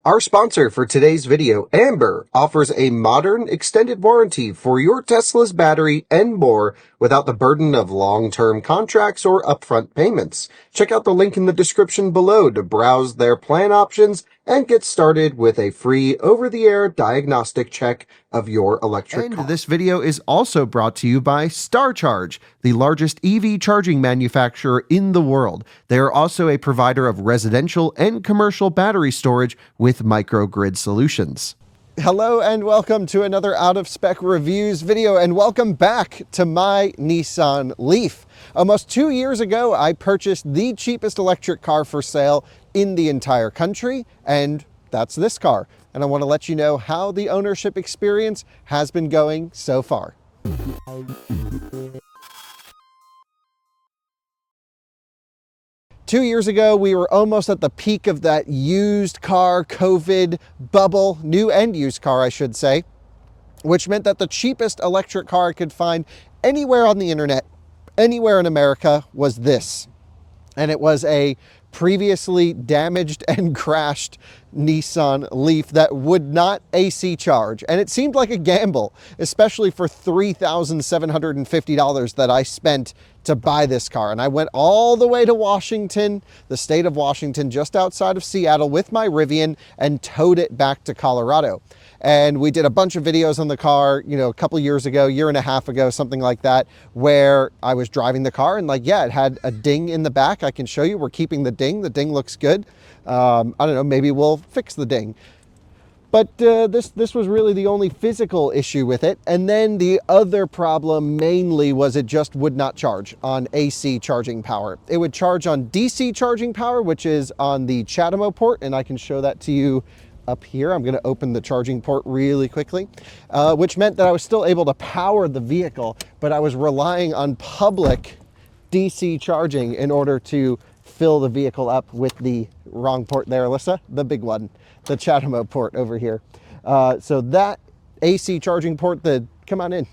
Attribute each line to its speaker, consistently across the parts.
Speaker 1: Our sponsor for today's video, Amber, offers a modern extended warranty for your Tesla's battery and more without the burden of long-term contracts or upfront payments. Check out the link in the description below to browse their plan options and get started with a free over-the-air diagnostic check of your electric car.
Speaker 2: This video is also brought to you by StarCharge, the largest EV charging manufacturer in the world. They are also a provider of residential and commercial battery storage with microgrid solutions. Hello and welcome to another Out of Spec Reviews video, and welcome back to my Nissan Leaf. Almost 2 years ago, I purchased the cheapest electric car for sale in the entire country, and that's this car. And I want to let you know how the ownership experience has been going so far. 2 years ago, we were almost at the peak of that used car COVID bubble, new and used car, I should say, which meant that the cheapest electric car I could find anywhere on the internet, anywhere in America, was this. And it was a previously damaged and crashed Nissan Leaf that would not AC charge. And it seemed like a gamble, especially for $3,750 that I spent to buy this car. And I went all the way to Washington, the state of Washington, just outside of Seattle, with my Rivian and towed it back to Colorado. And we did a bunch of videos on the car, you know, a couple years ago, year and a half ago, something like that, where I was driving the car and yeah, it had a ding in the back. I can show you. We're keeping the ding. The ding looks good. I don't know, maybe we'll fix the ding. But this was really the only physical issue with it. And then the other problem mainly was it just would not charge on AC charging power. It would charge on DC charging power, which is on the CHAdeMO port, and I can show that to you up here. I'm going to open the charging port really quickly, which meant that I was still able to power the vehicle, but I was relying on public DC charging in order to fill the vehicle up with the wrong port there, Alyssa, the big one, the CHAdeMO port over here. So that AC charging port, come on in.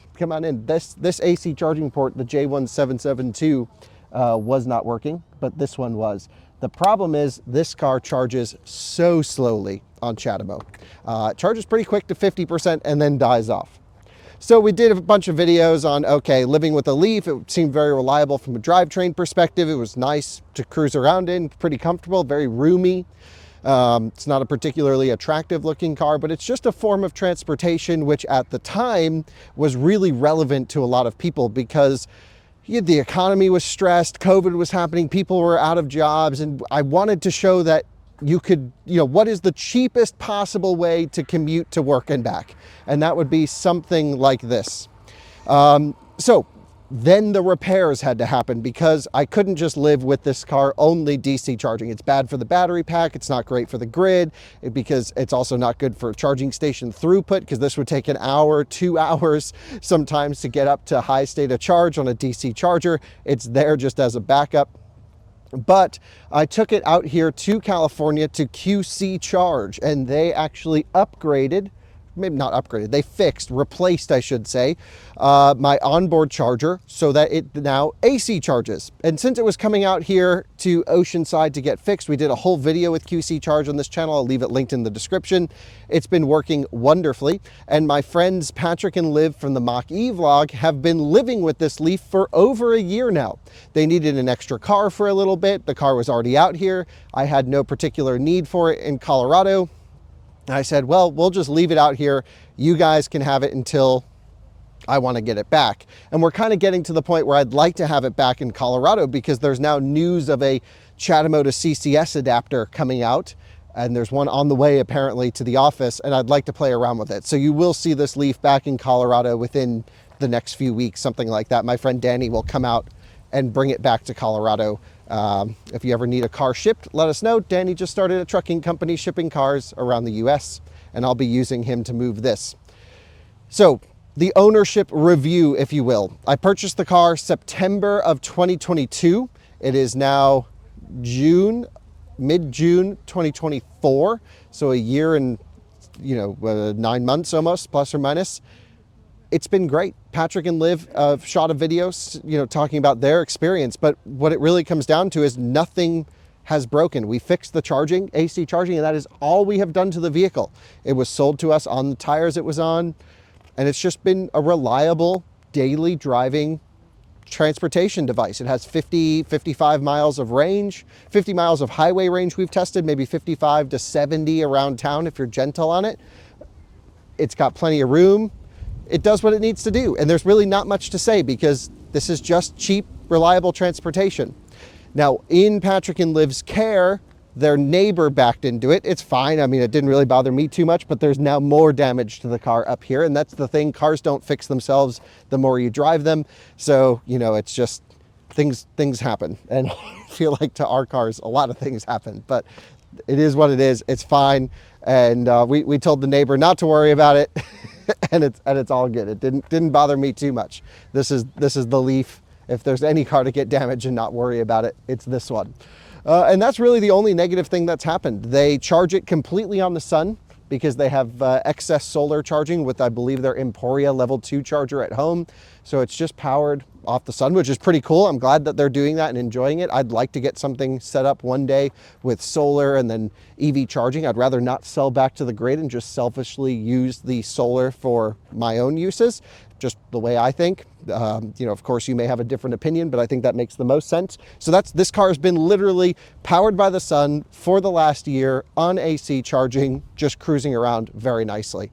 Speaker 2: This AC charging port, the J1772, was not working, but this one was. The problem is this car charges so slowly on CHAdeMO. It charges pretty quick to 50% and then dies off. So we did a bunch of videos on, okay, living with a Leaf. It seemed very reliable from a drivetrain perspective. It was nice to cruise around in, pretty comfortable, very roomy. It's not a particularly attractive looking car, but it's just a form of transportation, which at the time was really relevant to a lot of people because the economy was stressed, COVID was happening, people were out of jobs, and I wanted to show that you could, what is the cheapest possible way to commute to work and back? And that would be something like this. So then the repairs had to happen because I couldn't just live with this car only DC charging. It's bad for the battery pack. It's not great for the grid because it's also not good for charging station throughput because this would take an hour, 2 hours sometimes to get up to high state of charge on a DC charger. It's there just as a backup. But I took it out here to California to QC Charge, and they actually upgraded, maybe not upgraded, they replaced, I should say, my onboard charger so that it now AC charges. And since it was coming out here to Oceanside to get fixed, we did a whole video with QC Charge on this channel. I'll leave it linked in the description. It's been working wonderfully. And my friends Patrick and Liv from the Mach-E vlog have been living with this Leaf for over a year now. They needed an extra car for a little bit. The car was already out here. I had no particular need for it in Colorado. I said, well, we'll just leave it out here. You guys can have it until I want to get it back. And we're kind of getting to the point where I'd like to have it back in Colorado because there's now news of a CHAdeMO to CCS adapter coming out. And there's one on the way apparently to the office, and I'd like to play around with it. So you will see this Leaf back in Colorado within the next few weeks, something like that. My friend Danny will come out and bring it back to Colorado. If you ever need a car shipped, let us know. Danny just started a trucking company shipping cars around the US, and I'll be using him to move this. So the ownership review, if you will. I purchased the car September of 2022. It is now mid-June 2024. So a year and 9 months almost, plus or minus. It's been great. Patrick and Liv shot a video, talking about their experience, but what it really comes down to is nothing has broken. We fixed the charging, AC charging, and that is all we have done to the vehicle. It was sold to us on the tires it was on, and it's just been a reliable daily driving transportation device. It has 55 miles of range, 50 miles of highway range we've tested, maybe 55 to 70 around town if you're gentle on it. It's got plenty of room. It does what it needs to do. And there's really not much to say because this is just cheap, reliable transportation. Now, in Patrick and Liv's care, their neighbor backed into it. It's fine. I mean, it didn't really bother me too much, but there's now more damage to the car up here. And that's the thing. Cars don't fix themselves the more you drive them. So, you know, it's just things happen. And I feel like to our cars, a lot of things happen, but it is what it is. It's fine. And we told the neighbor not to worry about it. and it's all good. It didn't bother me too much. This is the Leaf. If there's any car to get damaged and not worry about it, it's this one. And that's really the only negative thing that's happened. They charge it completely on the sun because they have excess solar charging with, I believe, their Emporia level 2 charger at home. So it's just powered off the sun, which is pretty cool. I'm glad that they're doing that and enjoying it. I'd like to get something set up one day with solar and then EV charging. I'd rather not sell back to the grid and just selfishly use the solar for my own uses. Just the way I think. You know, of course, you may have a different opinion, but I think that makes the most sense. So this car has been literally powered by the sun for the last year on AC charging, just cruising around very nicely.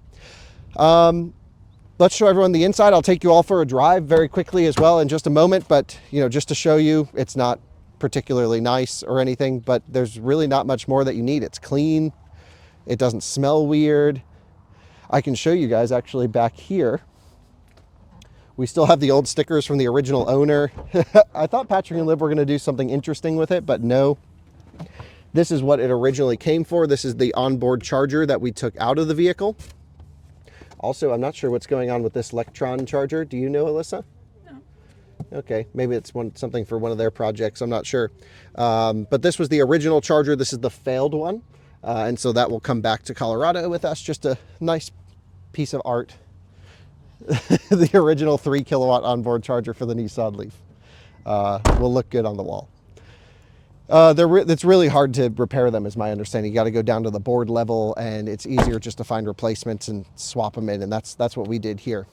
Speaker 2: Let's show everyone the inside. I'll take you all for a drive very quickly as well in just a moment, but you know, just to show you, it's not particularly nice or anything, but there's really not much more that you need. It's clean. It doesn't smell weird. I can show you guys actually back here. We still have the old stickers from the original owner. I thought Patrick and Liv were going to do something interesting with it, but no. This is what it originally came for. This is the onboard charger that we took out of the vehicle. Also, I'm not sure what's going on with this Electron charger. Do you know, Alyssa?
Speaker 3: No.
Speaker 2: Okay, maybe it's something for one of their projects. I'm not sure. But this was the original charger. This is the failed one. And so that will come back to Colorado with us. Just a nice piece of art. The original 3 kilowatt onboard charger for the Nissan Leaf will look good on the wall. It's really hard to repair them, is my understanding. You got to go down to the board level, and it's easier just to find replacements and swap them in, and that's what we did here.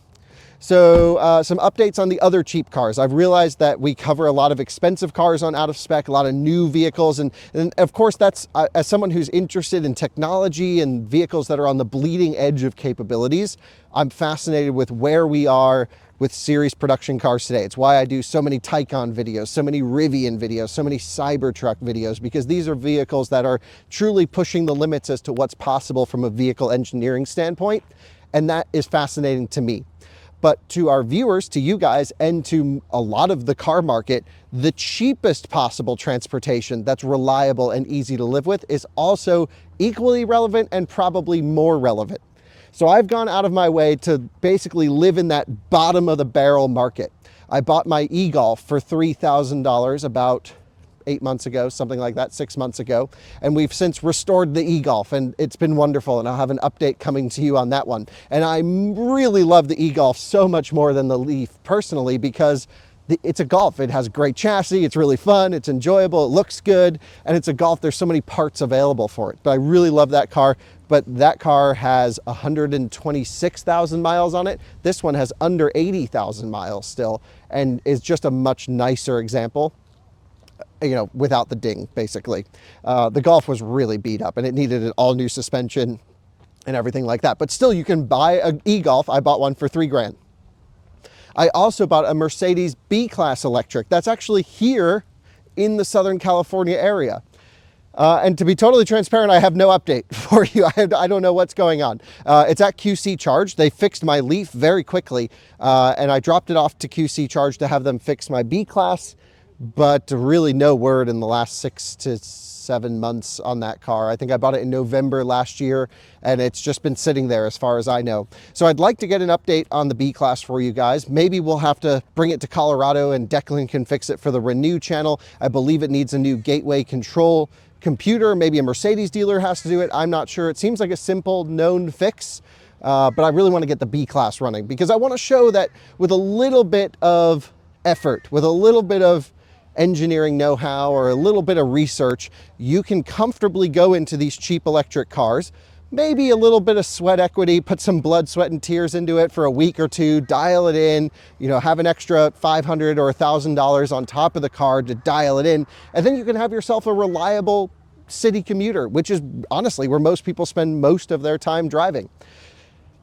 Speaker 2: So some updates on the other cheap cars. I've realized that we cover a lot of expensive cars on Out of Spec, a lot of new vehicles, and of course that's, as someone who's interested in technology and vehicles that are on the bleeding edge of capabilities, I'm fascinated with where we are with series production cars today. It's why I do so many Taycan videos, so many Rivian videos, so many Cybertruck videos, because these are vehicles that are truly pushing the limits as to what's possible from a vehicle engineering standpoint, and that is fascinating to me. But to our viewers, to you guys, and to a lot of the car market, the cheapest possible transportation that's reliable and easy to live with is also equally relevant and probably more relevant. So I've gone out of my way to basically live in that bottom of the barrel market. I bought my e-Golf for $3,000 about 8 months ago, something like that, 6 months ago. And we've since restored the e-Golf, and it's been wonderful. And I'll have an update coming to you on that one. And I really love the e-Golf so much more than the Leaf personally, because it's a Golf. It has a great chassis. It's really fun. It's enjoyable. It looks good. And it's a Golf. There's so many parts available for it. But I really love that car. But that car has 126,000 miles on it. This one has under 80,000 miles still, and is just a much nicer example, you know, without the ding, basically. The Golf was really beat up, and it needed an all new suspension and everything like that. But still, you can buy an e-Golf. I bought one for $3,000. I also bought a Mercedes B-Class electric. That's actually here in the Southern California area. And to be totally transparent, I have no update for you. I don't know what's going on. It's at QC Charge. They fixed my Leaf very quickly, and I dropped it off to QC Charge to have them fix my B-Class, but really no word in the last 6 to 7 months on that car. I think I bought it in November last year, and it's just been sitting there as far as I know. So I'd like to get an update on the B-Class for you guys. Maybe we'll have to bring it to Colorado and Declan can fix it for the Renew channel. I believe it needs a new gateway control computer. Maybe a Mercedes dealer has to do it. I'm not sure. It seems like a simple known fix, but I really want to get the B-Class running because I want to show that with a little bit of effort, with a little bit of engineering know-how or a little bit of research, you can comfortably go into these cheap electric cars, maybe a little bit of sweat equity, put some blood, sweat, and tears into it for a week or two, dial it in, have an extra $500 or $1,000 on top of the car to dial it in, and then you can have yourself a reliable city commuter, which is honestly where most people spend most of their time driving.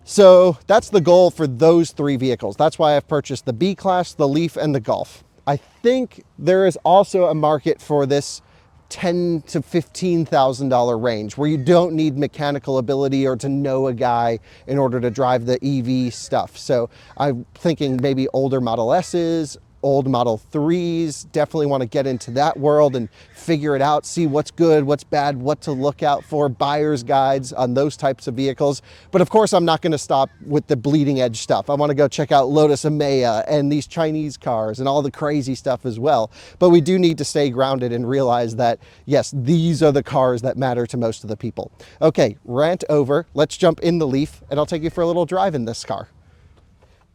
Speaker 2: So that's the goal for those three vehicles. That's why I've purchased the B-Class, the Leaf, and the Golf. I think there is also a market for this $10,000 to $15,000 range where you don't need mechanical ability or to know a guy in order to drive the EV stuff. So I'm thinking maybe older Model S's, old Model 3s, definitely want to get into that world and figure it out, see what's good, what's bad, what to look out for, buyer's guides on those types of vehicles. But of course, I'm not going to stop with the bleeding edge stuff. I want to go check out Lotus Emea and these Chinese cars and all the crazy stuff as well. But we do need to stay grounded and realize that, yes, these are the cars that matter to most of the people. Okay, rant over. Let's jump in the Leaf and I'll take you for a little drive in this car.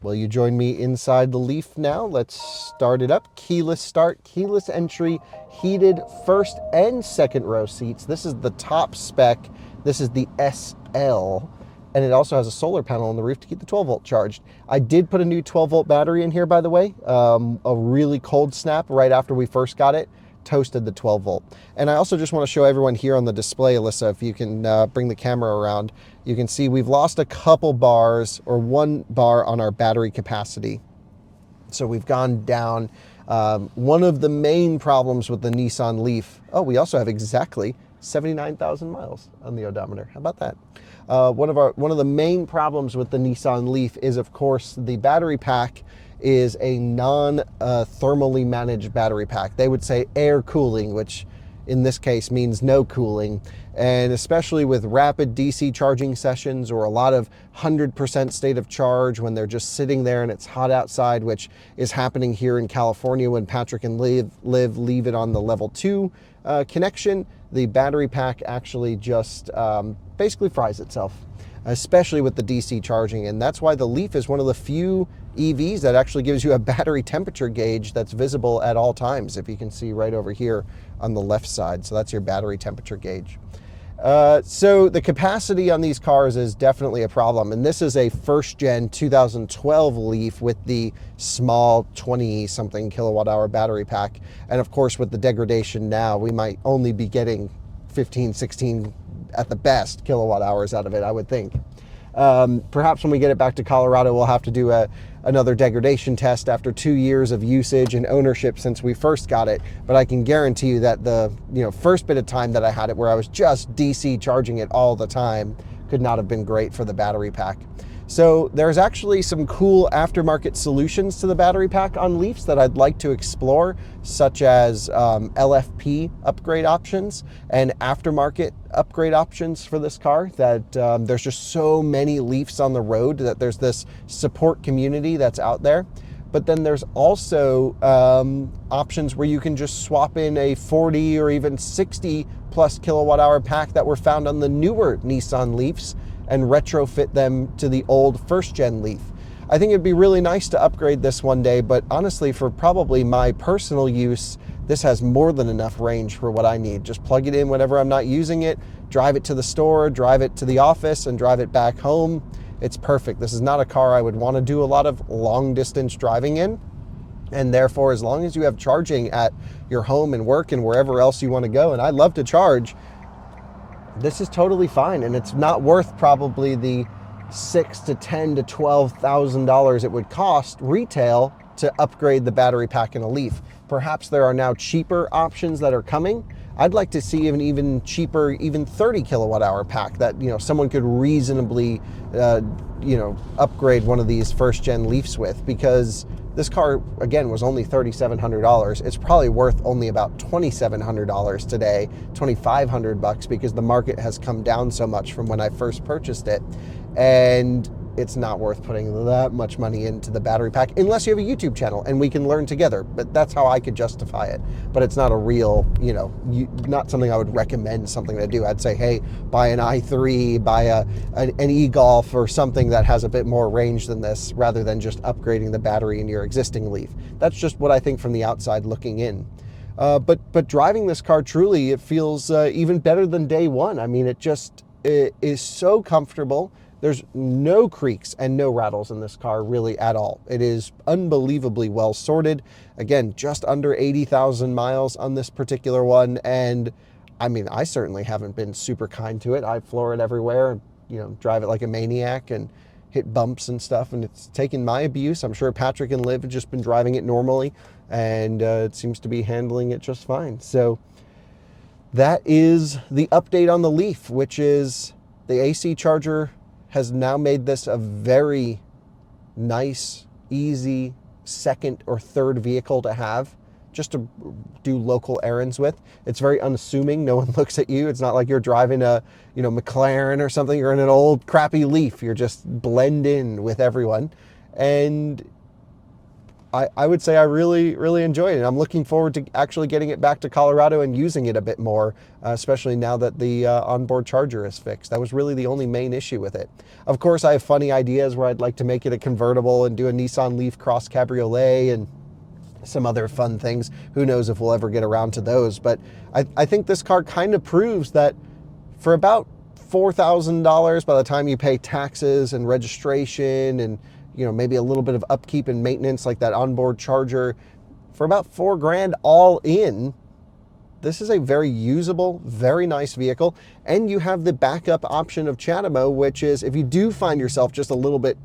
Speaker 2: Will you join me inside the Leaf now? Let's start it up. Keyless start, keyless entry, heated first and second row seats. This is the top spec. This is the SL, and it also has a solar panel on the roof to keep the 12-volt charged. I did put a new 12-volt battery in here, by the way. A really cold snap right after we first got it. Toasted the 12 volt. And I also just want to show everyone here on the display, Alyssa, if you can bring the camera around, you can see we've lost a couple bars or 1 bar on our battery capacity. So we've gone down. One of the main problems with the Nissan Leaf, we also have exactly 79,000 miles on the odometer. How about that? One of the main problems with the Nissan Leaf is, of course, the battery pack is a non-thermally managed battery pack. They would say air cooling, which in this case means no cooling. And especially with rapid DC charging sessions or a lot of 100% state of charge when they're just sitting there and it's hot outside, which is happening here in California when Patrick and Liv leave it on the level 2 connection, the battery pack actually just basically fries itself, especially with the DC charging. And that's why the Leaf is one of the few EVs that actually gives you a battery temperature gauge that's visible at all times, if you can see right over here on the left side. So that's your battery temperature gauge. So the capacity on these cars is definitely a problem. And this is a first gen 2012 Leaf with the small 20 something kilowatt hour battery pack. And of course, with the degradation now, we might only be getting 15, 16 at the best kilowatt hours out of it, I would think. Perhaps when we get it back to Colorado, we'll have to do another degradation test after 2 years of usage and ownership since we first got it. But I can guarantee you that the first bit of time that I had it, where I was just DC charging it all the time, could not have been great for the battery pack. So there's actually some cool aftermarket solutions to the battery pack on Leafs that I'd like to explore, such as LFP upgrade options and aftermarket upgrade options for this car. That there's just so many Leafs on the road that there's this support community that's out there. But then there's also options where you can just swap in a 40 or even 60 plus kilowatt hour pack that were found on the newer Nissan Leafs and retrofit them to the old first gen Leaf. I think it'd be really nice to upgrade this one day, but honestly, for probably my personal use, this has more than enough range for what I need. Just plug it in whenever I'm not using it, drive it to the store, drive it to the office, and drive it back home. It's perfect. This is not a car I would want to do a lot of long distance driving in. And therefore, as long as you have charging at your home and work and wherever else you want to go, and I love to charge, this is totally fine. And it's not worth probably the $6,000 to $10,000 to $12,000 it would cost retail to upgrade the battery pack in a Leaf. Perhaps there are now cheaper options that are coming. I'd like to see an even cheaper, even 30 kilowatt hour pack that someone could reasonably upgrade one of these first gen Leafs with, because this car, again, was only $3,700. It's probably worth only about $2,700 today, $2,500, because the market has come down so much from when I first purchased it. And it's not worth putting that much money into the battery pack unless you have a YouTube channel and we can learn together. But that's how I could justify it. But it's not a real, not something I would recommend something to do. I'd say, hey, buy an i3, buy an e-Golf or something that has a bit more range than this, rather than just upgrading the battery in your existing Leaf. That's just what I think from the outside looking in. But driving this car, truly, it feels even better than day one. I mean, it is so comfortable. There's no creaks and no rattles in this car really at all. It is unbelievably well sorted. Again, just under 80,000 miles on this particular one. And I mean, I certainly haven't been super kind to it. I floor it everywhere, drive it like a maniac and hit bumps and stuff. And it's taken my abuse. I'm sure Patrick and Liv have just been driving it normally, and it seems to be handling it just fine. So that is the update on the Leaf, which is the AC charger has now made this a very nice, easy second or third vehicle to have just to do local errands with. It's very unassuming. No one looks at you. It's not like you're driving a, McLaren or something. You're in an old crappy Leaf. You're just blend in with everyone. And I would say I really, really enjoyed it. I'm looking forward to actually getting it back to Colorado and using it a bit more, especially now that the onboard charger is fixed. That was really the only main issue with it. Of course, I have funny ideas where I'd like to make it a convertible and do a Nissan Leaf Cross Cabriolet and some other fun things. Who knows if we'll ever get around to those. But I think this car kind of proves that for about $4,000 by the time you pay taxes and registration and maybe a little bit of upkeep and maintenance like that onboard charger, for about $4,000 all in, this is a very usable, very nice vehicle. And you have the backup option of CHAdeMO, which is if you do find yourself just a little bit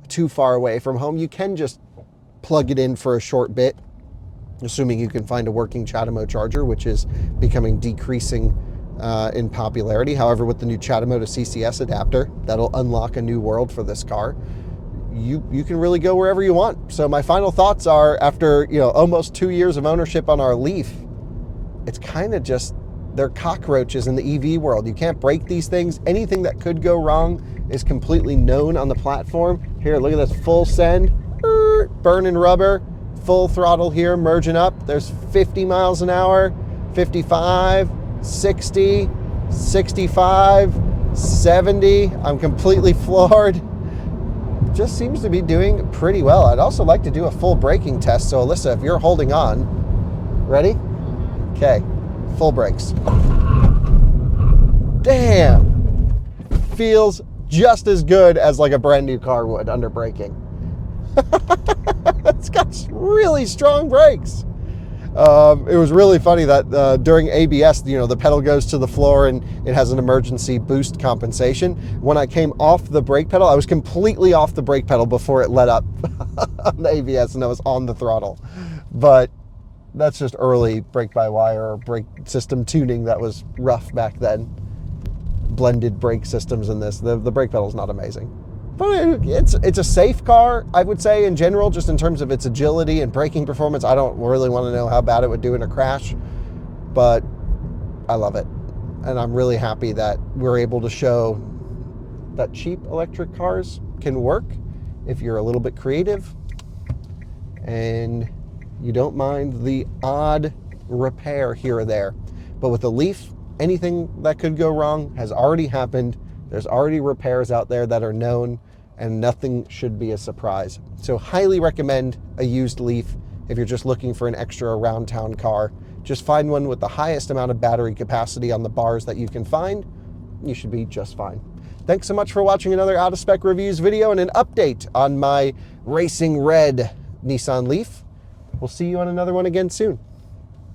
Speaker 2: too far away from home, you can just plug it in for a short bit, assuming you can find a working CHAdeMO charger, which is becoming decreasing in popularity. However, with the new CHAdeMO to CCS adapter, that'll unlock a new world for this car. You can really go wherever you want. So my final thoughts are, after almost 2 years of ownership on our Leaf, it's kind of just, they're cockroaches in the EV world. You can't break these things. Anything that could go wrong is completely known on the platform. Here, look at this full send, burning rubber, full throttle here, merging up. There's 50 miles an hour, 55, 60, 65, 70. I'm completely floored. Just seems to be doing pretty well. I'd also like to do a full braking test. So Alyssa, if you're holding on, ready? Okay, full brakes. Damn, feels just as good as like a brand new car would under braking. It's got really strong brakes. It was really funny that during ABS, the pedal goes to the floor and it has an emergency boost compensation. When I came off the brake pedal, I was completely off the brake pedal before it let up on the ABS, and I was on the throttle. But that's just early brake-by-wire or brake system tuning that was rough back then. Blended brake systems in this. The brake pedal is not amazing. But it's a safe car, I would say, in general, just in terms of its agility and braking performance. I don't really want to know how bad it would do in a crash, but I love it. And I'm really happy that we're able to show that cheap electric cars can work if you're a little bit creative and you don't mind the odd repair here or there. But with the Leaf, anything that could go wrong has already happened. There's already repairs out there that are known, and nothing should be a surprise. So highly recommend a used Leaf if you're just looking for an extra around town car. Just find one with the highest amount of battery capacity on the bars that you can find. You should be just fine. Thanks so much for watching another Out of Spec Reviews video and an update on my racing red Nissan Leaf. We'll see you on another one again soon.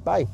Speaker 2: Bye.